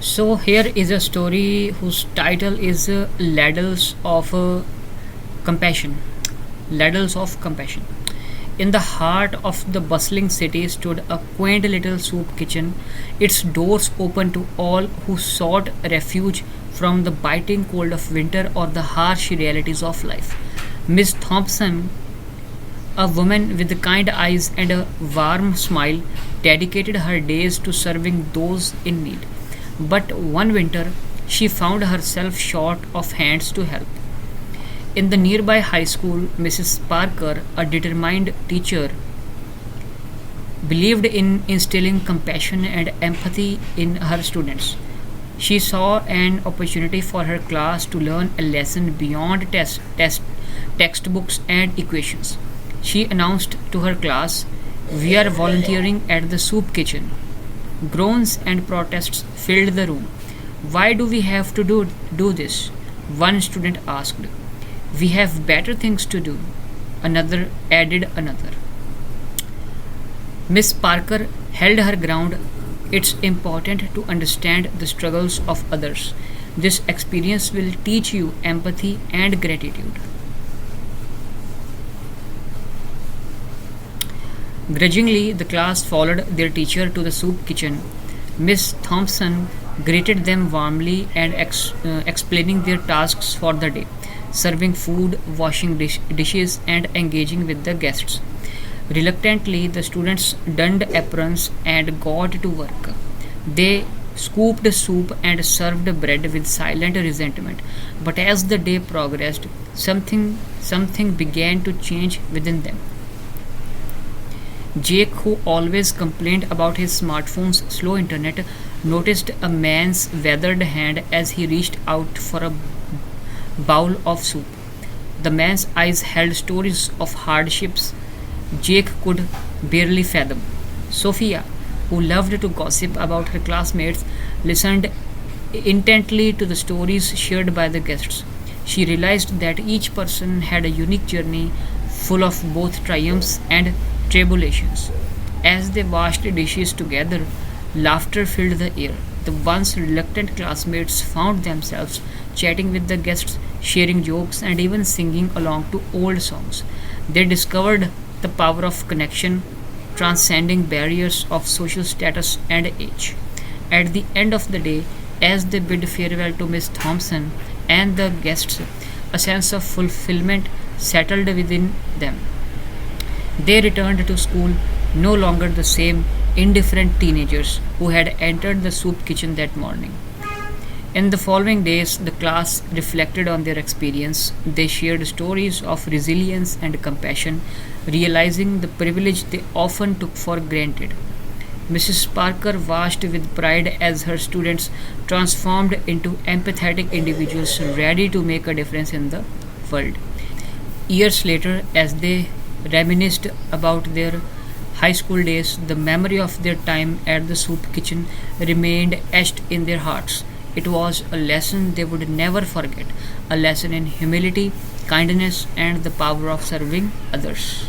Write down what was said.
So here is a story whose title is Ladles of Compassion. Ladles of Compassion. In the heart of the bustling city stood a quaint little soup kitchen, its doors open to all who sought refuge from the biting cold of winter or the harsh realities of life. Miss Thompson, a woman with kind eyes and a warm smile, dedicated her days to serving those in need. But one winter, she found herself short of hands to help. In the nearby high school, Mrs. Parker, a determined teacher, believed in instilling compassion and empathy in her students. She saw an opportunity for her class to learn a lesson beyond textbooks and equations. She announced to her class, "We are volunteering at the soup kitchen." Groans and protests filled the room. "Why do we have to do this?" One student asked. "We have better things to do," another added another. Miss Parker held her ground. It's important to understand the struggles of others. This experience will teach you empathy and gratitude. Grudgingly, the class followed their teacher to the soup kitchen. Miss Thompson greeted them warmly and explaining their tasks for the day, serving food, washing dishes, and engaging with the guests. Reluctantly, the students donned aprons and got to work. They scooped soup and served bread with silent resentment. But as the day progressed, something began to change within them. Jake, who always complained about his smartphone's slow internet, noticed a man's weathered hand as he reached out for a bowl of soup. The man's eyes held stories of hardships Jake could barely fathom. Sophia, who loved to gossip about her classmates, listened intently to the stories shared by the guests. She realized that each person had a unique journey full of both triumphs and tribulations. As they washed dishes together, laughter filled the air. The once reluctant classmates found themselves chatting with the guests, sharing jokes, and even singing along to old songs. They discovered the power of connection, transcending barriers of social status and age. At the end of the day, as they bid farewell to Miss Thompson and the guests, a sense of fulfillment settled within them. They returned to school no longer the same indifferent teenagers who had entered the soup kitchen that morning. In the following days, the class reflected on their experience. They shared stories of resilience and compassion, realizing the privilege they often took for granted. Mrs. Parker watched with pride as her students transformed into empathetic individuals ready to make a difference in the world. Years later, as they reminisced about their high school days, the memory of their time at the soup kitchen remained etched in their hearts. It was a lesson they would never forget, a lesson in humility, kindness, and the power of serving others.